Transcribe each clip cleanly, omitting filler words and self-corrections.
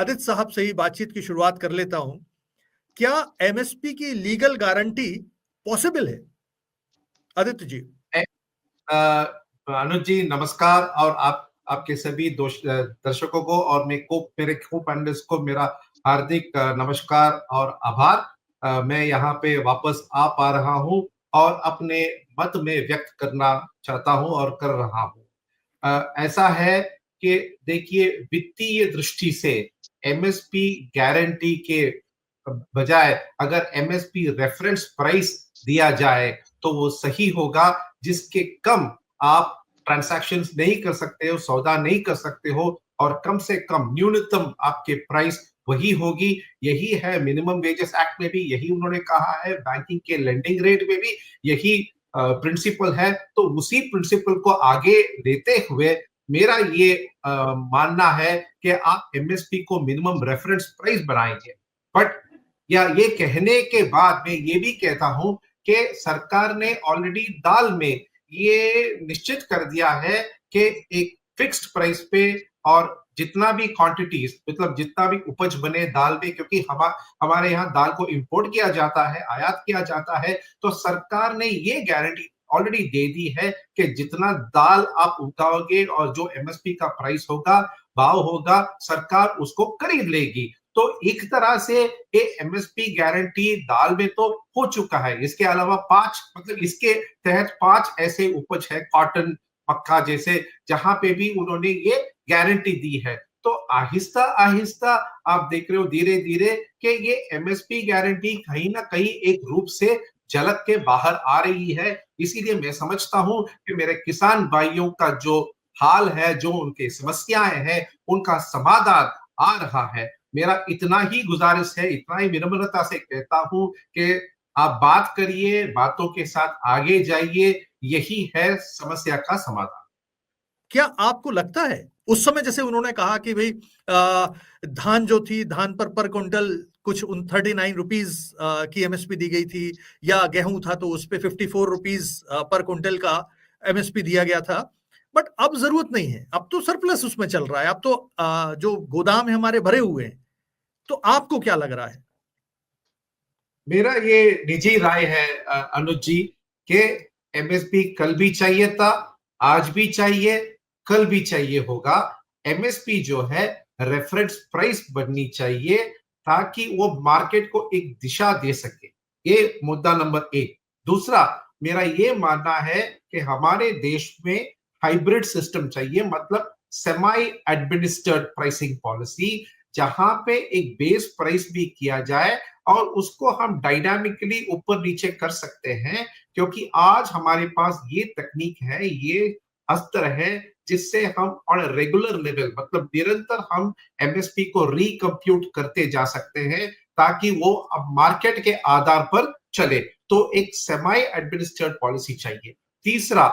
आदित्य साहब से ही बातचीत की शुरुआत कर लेता हूं। क्या एमएसपी की लीगल गारंटी पॉसिबल है? आदित्य जी। अनुज जी नमस्कार, और आपके सभी दर्शकों को और मेरे को पैनलिस्ट को मेरा हार्दिक नमस्कार और आभार। मैं यहाँ पे वापस आ पा रहा हूँ और अपने मत में व्यक्त करना चाहता हूँ और कर रहा हूँ। ऐसा है कि देखिए, वित्तीय दृष्टि से एमएसपी गारंटी के बजाय अगर एमएसपी रेफरेंस प्राइस दिया जाए तो वो सही होगा, जिसके कम आप ट्रांसैक्शंस नहीं कर सकते हो, सौदा नहीं कर सकते हो, और कम से कम न्यूनतम आपके प्राइस वही होगी। यही है मिनिमम वेजेस एक्ट में भी यही उन्होंने कहा है, बैंकिंग के लेंडिंग रेट में भी यही प्रिंसिपल है। तो उसी प्रिंसिपल को आगे लेते हुए मेरा ये मानना है कि आप एमएसपी को मिनिमम रेफरेंस प्राइस बनाएंगे। बट या ये कहने के बाद मैं ये भी कहता हूं कि सरकार ने ऑलरेडी दाल में ये निश्चित कर दिया है कि एक फिक्स्ड प्राइस पे, और जितना भी क्वांटिटीज मतलब जितना भी उपज बने दाल में, क्योंकि हमारे यहाँ दाल को इंपोर्ट किया जाता है, आयात किया जाता है, तो सरकार ने ये गारंटी ऑलरेडी दे दी है कि जितना दाल आप उगाओगे और जो एमएसपी का प्राइस होगा, भाव होगा, सरकार उसको खरीद लेगी। तो एक तरह से ये एमएसपी गारंटी दाल में तो हो चुका है। इसके अलावा इसके तहत 5 ऐसे उपज है, कॉटन, मक्का जैसे, जहां पे भी उन्होंने ये गारंटी दी है। तो आहिस्ता आहिस्ता आप देख रहे हो धीरे धीरे कि ये एमएसपी गारंटी कहीं ना कहीं एक रूप से झलक के बाहर आ रही है। इसीलिए मैं समझता हूं कि मेरे किसान भाइयों का जो हाल है, जो उनके समस्याएं हैं, उनका समाधान आ रहा है। मेरा इतना ही गुजारिश है, इतना ही विनम्रता से कहता हूं कि आप बात करिए, बातों के साथ आगे जाइए, यही है समस्या का समाधान। क्या आपको लगता है उस समय जैसे उन्होंने कहा कि भाई धान जो थी, धान पर क्विंटल कुछ 39 रुपीज की एमएसपी दी गई थी, या गेहूं था तो उस पे 54 रुपीज पर क्विंटल का एमएसपी दिया गया था, बट अब जरूरत नहीं है, अब तो सरप्लस उसमें चल रहा है, अब तो जो गोदाम है हमारे भरे हुए हैं। तो आपको क्या लग रहा है? मेरा ये निजी राय है अनुज जी, कि एमएसपी कल भी चाहिए था, आज भी चाहिए, कल भी चाहिए होगा। एमएसपी जो है रेफरेंस प्राइस बननी चाहिए, ताकि वो मार्केट को एक दिशा दे सके। ये मुद्दा नंबर 1। दूसरा, मेरा ये मानना है कि हमारे देश में हाइब्रिड सिस्टम चाहिए, मतलब सेमी एडमिनिस्ट्रेड प्राइसिंग पॉलिसी, जहां पे एक बेस प्राइस भी किया जाए और उसको हम डायनामिकली ऊपर नीचे कर सकते हैं। क्योंकि आज हमारे पास ये तकनीक है, ये अस्त्र है, जिससे हम ऑन रेगुलर लेवल मतलब निरंतर हम एमएसपी को रिकम्प्यूट करते जा सकते हैं, ताकि वो अब मार्केट के आधार पर चले। तो एक सेमी एडमिनिस्ट्रेड पॉलिसी चाहिए। तीसरा,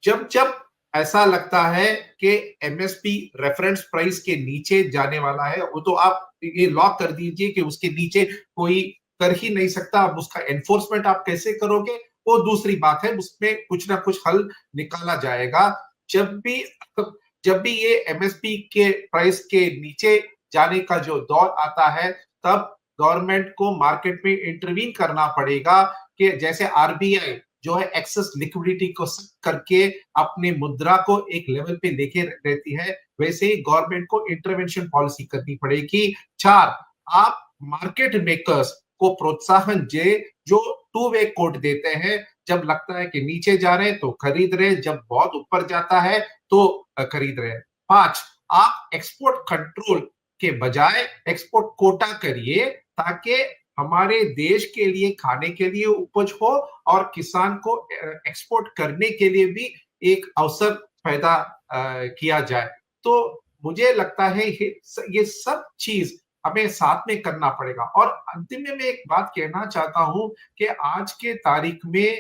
जब जब ऐसा लगता है कि एमएसपी रेफरेंस प्राइस के नीचे जाने वाला है, वो तो आप ये लॉक कर दीजिए कि उसके नीचे कोई कर ही नहीं सकता। अब उसका एनफोर्समेंट आप कैसे करोगे, वो दूसरी बात है, उसमें कुछ ना कुछ हल निकाला जाएगा। जब भी जब भी ये एमएसपी के प्राइस के नीचे जाने का जो दौर आता है, तब गवर्नमेंट को मार्केट में इंटरवीन करना पड़ेगा, कि जैसे आरबीआई जो है एक्सेस लिक्विडिटी को करके अपने मुद्रा को एक लेवल पे लेके रहती है, वैसे ही गवर्नमेंट को इंटरवेंशन पॉलिसी करनी पड़ेगी। 4, आप मार्केट मेकर्स को प्रोत्साहन दे, जो टू वे कोट देते हैं, जब लगता है कि नीचे जा रहे हैं तो खरीद रहे, जब बहुत ऊपर जाता है तो खरीद रहे। 5, आप एक्सपोर्ट कंट्रोल के बजाय एक्सपोर्ट कोटा करिए, ताकि हमारे देश के लिए खाने के लिए उपज हो और किसान को एक्सपोर्ट करने के लिए भी एक अवसर पैदा किया जाए। तो मुझे लगता है ये सब चीज हमें साथ में करना पड़ेगा। और अंतिम में मैं एक बात कहना चाहता हूं कि आज के तारीख में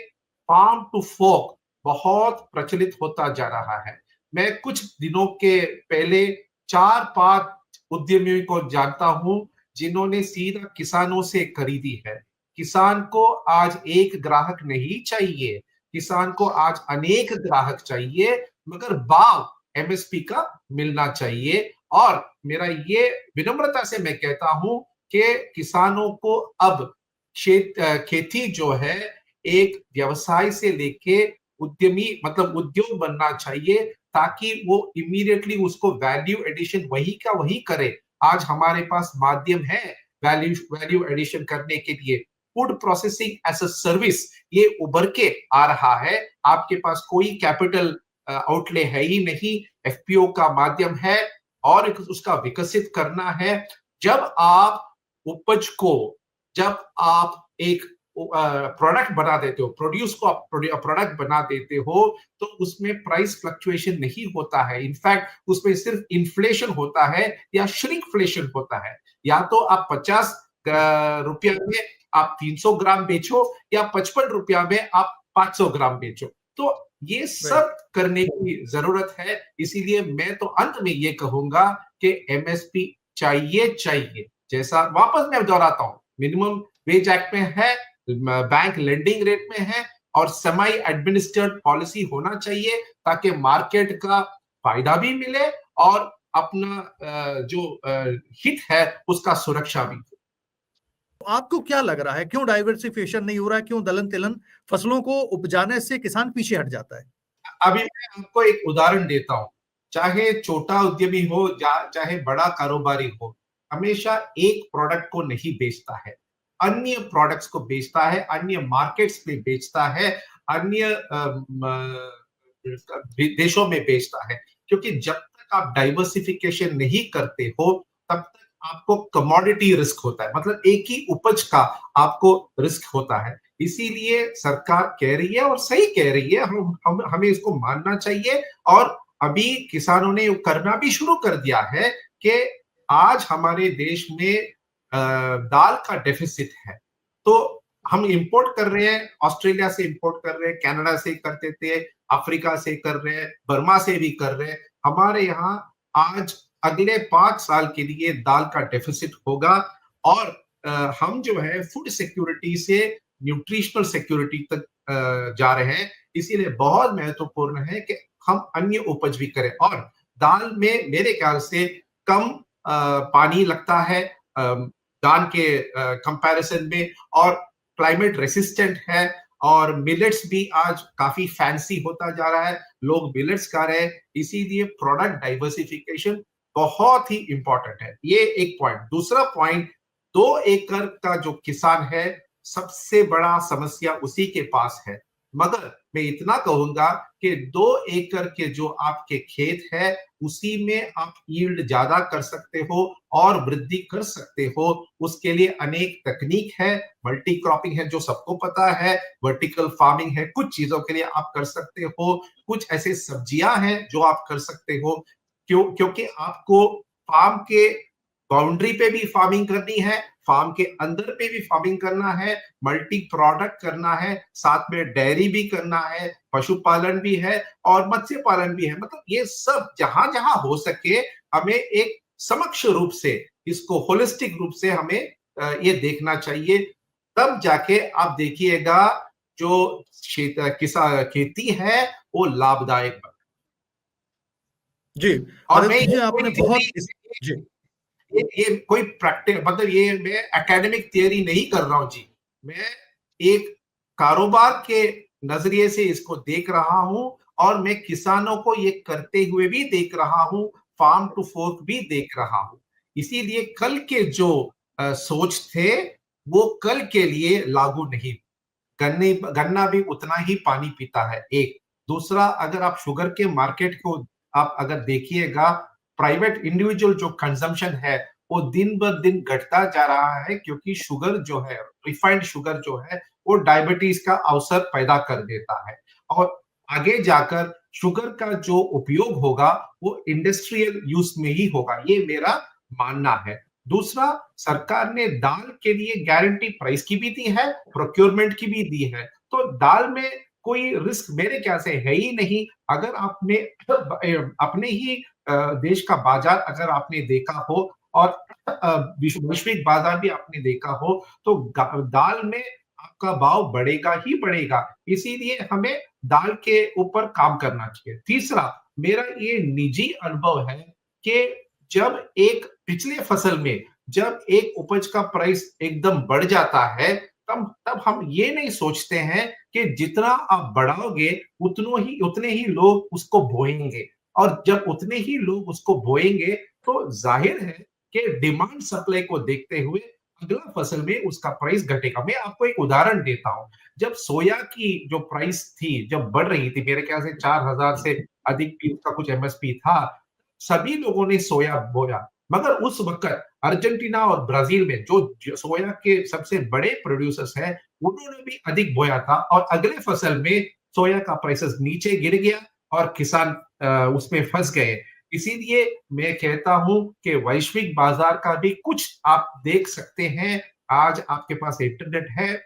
फार्म टू फोक बहुत प्रचलित होता जा रहा है। मैं कुछ दिनों के पहले 4-5 उद्यमियों को जानता हूं, जिन्होंने सीधा किसानों से खरीदी है। किसान को आज एक ग्राहक नहीं चाहिए, किसान को आज अनेक ग्राहक चाहिए, मगर भाव एमएसपी का मिलना चाहिए। और मेरा ये विनम्रता से मैं कहता हूं कि किसानों को अब खेती जो है एक व्यवसाय से लेके उद्यमी मतलब उद्योग बनना चाहिए, ताकि वो इमीडिएटली उसको वैल्यू एडिशन वही का वही करे। आज हमारे पास माध्यम है वैल्यू वैल्यू एडिशन करने के लिए। Food processing as a service ये उभर के आ रहा है। आपके पास कोई कैपिटल आउटले है ही नहीं, एफपीओ का माध्यम है और उसका विकसित करना है। जब आप उपज को जब आप एक प्रोडक्ट बना देते हो, प्रोड्यूस को आप प्रोडक्ट बना देते हो, तो उसमें प्राइस फ्लक्चुएशन नहीं होता है। इनफैक्ट उसमें सिर्फ इन्फ्लेशन होता है या श्रिंकफ्लेशन होता है। या तो आप 50 रुपया में आप 300 ग्राम बेचो या 55 रुपया में आप 500 ग्राम बेचो। तो ये सब करने की जरूरत है। इसीलिए मैं तो अंत में ये कहूंगा कि एमएसपी चाहिए। जैसा वापस मैं दोहराता हूं, मिनिमम वेज एक्ट में है, बैंक लेंडिंग रेट में है और सेमी एडमिनिस्ट्रेटेड पॉलिसी होना चाहिए, ताकि मार्केट का फायदा भी मिले और अपना जो हित है उसका सुरक्षा भी। आपको क्या लग रहा है, क्यों डाइवर्सिफिकेशन नहीं हो रहा है? क्यों दलहन तिलहन फसलों को उपजाने से किसान पीछे हट जाता है? अभी मैं आपको एक उदाहरण देता हूं। चाहे छोटा उद्यमी हो चाहे बड़ा कारोबारी हो, हमेशा एक प्रोडक्ट को नहीं बेचता है, अन्य प्रोडक्ट्स को बेचता है, अन्य मार्केट्स में बेचता है, अन्य देशों में बेचता है। क्योंकि जब तक आप डाइवर्सिफिकेशन नहीं करते हो, तब तक आपको कमोडिटी रिस्क होता है, मतलब एक ही उपज का आपको रिस्क होता है। इसीलिए सरकार कह रही है और सही कह रही है, हमें इसको मानना चाहिए। और अभी किसानों ने करना भी शुरू कर दिया है कि आज हमारे देश में दाल का डेफिसिट है, तो हम इंपोर्ट कर रहे हैं, ऑस्ट्रेलिया से इंपोर्ट कर रहे हैं, कनाडा से करते थे, अफ्रीका से कर रहे हैं, बर्मा से भी कर रहे हैं। हमारे यहाँ आज अगले 5 साल के लिए दाल का डेफिसिट होगा और हम जो है फूड सिक्योरिटी से न्यूट्रिशनल सिक्योरिटी तक जा रहे हैं। इसीलिए बहुत महत्वपूर्ण है कि हम अन्य उपज भी करें। और दाल में मेरे ख्याल से कम पानी लगता है धान के कंपैरिजन में, और क्लाइमेट रेसिस्टेंट है, और मिलेट्स भी आज काफी फैंसी होता जा रहा है, लोग मिलेट्स खा रहे हैं। इसीलिए प्रोडक्ट डाइवर्सिफिकेशन बहुत ही इंपॉर्टेंट है। ये एक पॉइंट। दूसरा पॉइंट, 2 एकड़ का जो किसान है, सबसे बड़ा समस्या उसी के पास है। मगर मैं इतना कहूंगा कि 2 एकड़ के जो आपके खेत है, उसी में आप यील्ड ज्यादा कर सकते हो और वृद्धि कर सकते हो। उसके लिए अनेक तकनीक है, मल्टी क्रॉपिंग है जो सबको पता है, वर्टिकल फार्मिंग है, कुछ चीजों के लिए आप कर सकते हो, कुछ ऐसे सब्जियां हैं जो आप कर सकते हो। क्योंकि आपको फार्म के बाउंड्री पे भी फार्मिंग करनी है, फार्म के अंदर पे भी फार्मिंग करना है, मल्टी प्रोडक्ट करना है, साथ में डेयरी भी करना है, पशुपालन भी है और मत्स्य पालन भी है। मतलब ये सब जहां जहां हो सके हमें एक समक्ष रूप से, इसको होलिस्टिक रूप से हमें ये देखना चाहिए। तब जाके आप देखिएगा जो खेती है वो लाभदायक बने। जी, और मैं आदित्य जी ये आपने बहुत जी ये कोई प्रैक्टिस मतलब ये मैं एकेडमिक थियरी नहीं कर रहा हूं जी। मैं एक कारोबार के नजरिए से इसको देख रहा हूं और मैं किसानों को ये करते हुए भी देख रहा हूं, फार्म टू फोर्क भी देख रहा हूं। इसीलिए कल के जो सोच थे वो कल के लिए लागू नहीं। गन्ना भी उतना ही पानी पीता है, एक। दूसरा, अगर आप शुगर के मार्केट को आप अगर देखिएगा, प्राइवेट इंडिविजुअल जो कंजम्पशन है वो दिन ब दिन घटता जा रहा है, क्योंकि शुगर जो है, रिफाइंड शुगर जो है, वो डायबिटीज का अवसर पैदा कर देता है। और आगे जाकर शुगर का जो उपयोग होगा वो इंडस्ट्रियल यूज में ही होगा, ये मेरा मानना है। दूसरा, सरकार ने दाल के लिए गारंटी प्राइस की भी दी है, प्रोक्योरमेंट की भी दी है। तो दाल में कोई रिस्क मेरे ख्याल से है ही नहीं। अगर आपने अपने ही देश का बाजार अगर आपने देखा हो और वैश्विक बाजार भी आपने देखा हो, तो दाल में आपका भाव बढ़ेगा ही बढ़ेगा। इसीलिए हमें दाल के ऊपर काम करना चाहिए। तीसरा, मेरा ये निजी अनुभव है कि जब एक पिछले फसल में जब एक उपज का प्राइस एकदम बढ़ जाता है, तब हम ये नहीं सोचते हैं कि जितना आप बढ़ाओगे उतने ही लोग उसको बोएंगे, और जब उतने ही लोग उसको बोएंगे तो जाहिर है कि डिमांड सप्लाई को देखते हुए अगला फसल में उसका प्राइस घटेगा। मैं आपको एक उदाहरण देता हूं। जब सोया की जो प्राइस थी, जब बढ़ रही थी, मेरे ख्याल से 4,000 से अधिक भी उसका कुछ एमएसपी था, सभी लोगों ने सोया बोया। मगर उस वक्त अर्जेंटीना और ब्राजील में जो सोया के सबसे बड़े प्रोड्यूसर्स हैं, उन्होंने भी अधिक बोया था, और अगले फसल में सोया का प्राइसेस नीचे गिर गया और किसान उसमें फंस गए। इसीलिए मैं कहता हूं कि वैश्विक बाजार का भी कुछ आप देख सकते हैं। आज आपके पास इंटरनेट है,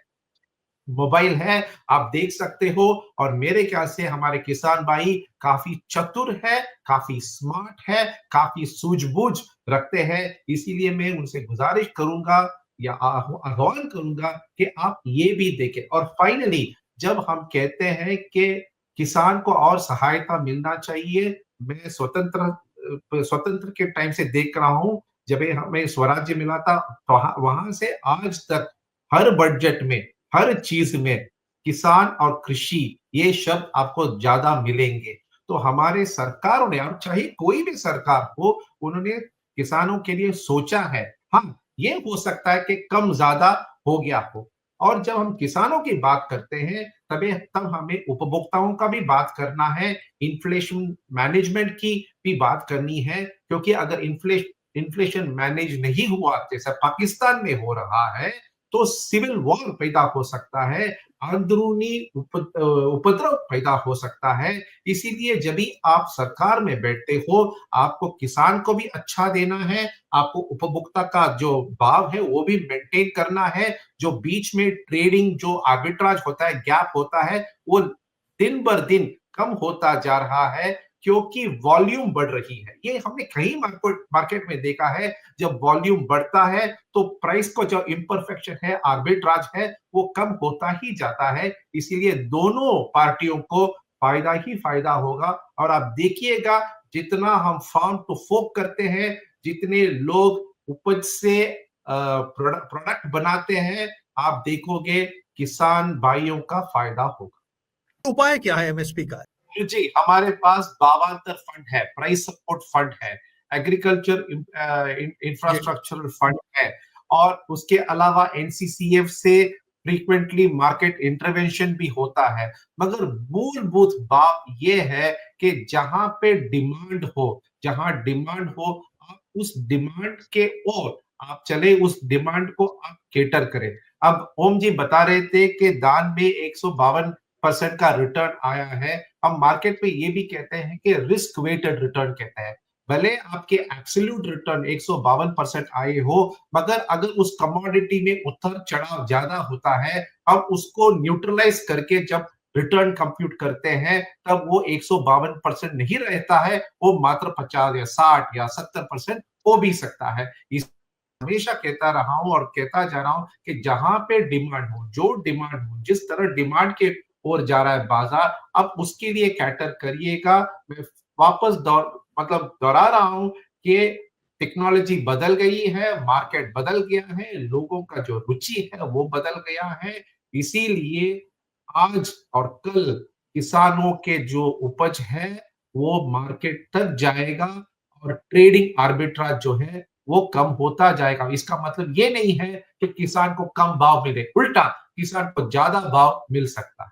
मोबाइल है, आप देख सकते हो, और मेरे ख्याल से हमारे किसान भाई काफी चतुर है, काफी स्मार्ट है, काफी सूझबूझ रखते हैं। इसीलिए मैं उनसे गुजारिश करूंगा या आह्वान करूंगा कि आप ये भी देखें। और फाइनली जब हम कहते हैं कि किसान को और सहायता मिलना चाहिए, मैं स्वतंत्र के टाइम से देख रहा हूं, जब हमें स्वराज्य मिला था, तो वहां से आज तक हर बजट में, हर चीज में किसान और कृषि ये शब्द आपको ज्यादा मिलेंगे। तो हमारे सरकारों ने, और चाहे कोई भी सरकार हो, उन्होंने किसानों के लिए सोचा है। हाँ, ये हो सकता है कि कम ज्यादा हो गया हो, और जब हम किसानों की बात करते हैं तब हमें उपभोक्ताओं का भी बात करना है, इन्फ्लेशन मैनेजमेंट की भी बात करनी है, क्योंकि अगर इन्फ्लेशन मैनेज नहीं हुआ, जैसा पाकिस्तान में हो रहा है, तो सिविल वॉर पैदा हो सकता है, अंदरूनी उपद्रव पैदा हो सकता है। इसीलिए जब भी आप सरकार में बैठते हो, आपको किसान को भी अच्छा देना है, आपको उपभोक्ता का जो भाव है वो भी मेंटेन करना है। जो बीच में ट्रेडिंग, जो आर्बिट्राज होता है, गैप होता है, वो दिन बर दिन कम होता जा रहा है, क्योंकि वॉल्यूम बढ़ रही है। ये हमने कई मार्केट में देखा है, जब वॉल्यूम बढ़ता है तो प्राइस को जो इम्परफेक्शन है, आर्बिट्राज है, वो कम होता ही जाता है। इसीलिए दोनों पार्टियों को फायदा ही फायदा होगा। और आप देखिएगा, जितना हम फार्म टू फोक करते हैं, जितने लोग उपज से प्रोडक्ट बनाते हैं, आप देखोगे किसान भाइयों का फायदा होगा। उपाय क्या है एमएसपी का? जी, हमारे पास भावांतर फंड है, प्राइस सपोर्ट फंड है, एग्रीकल्चर इंफ्रास्ट्रक्चरल फंड है, और उसके अलावा एनसीसीएफ से फ्रीक्वेंटली मार्केट इंटरवेंशन भी होता है। मगर मूलभूत बात यह है कि जहां पे डिमांड हो, आप उस डिमांड के ओर आप चले, उस डिमांड को आप केटर करें। अब ओम जी बता रहे थे कि दान में 152% का रिटर्न आया है। हम मार्केट में ये भी कहते हैं कि रिस्क वेटेड रिटर्न कहते हैं। भले आपके एब्सोल्यूट रिटर्न 152% आए हो, मगर अगर उस कमोडिटी में उतार चढ़ाव ज्यादा होता है, अब उसको न्यूट्रलाइज करके जब रिटर्न कंप्यूट करते हैं, तब वो 152% नहीं रहता है, वो मात्र 50 या 60 या 70% हो भी सकता है। इस हमेशा कहता रहा हूं और कहता जा रहा हूं कि जहां पे डिमांड हो, जो डिमांड हो, जिस तरह डिमांड के ओर जा रहा है बाजार, अब उसके लिए कैटर करिएगा। मैं वापस दोहरा रहा हूं कि टेक्नोलॉजी बदल गई है, मार्केट बदल गया है, लोगों का जो रुचि है वो बदल गया है। इसीलिए आज और कल किसानों के जो उपज है वो मार्केट तक जाएगा, और ट्रेडिंग आर्बिट्राज जो है वो कम होता जाएगा। इसका मतलब ये नहीं है कि किसान को कम भाव मिले, उल्टा किसान को ज्यादा भाव मिल सकता है।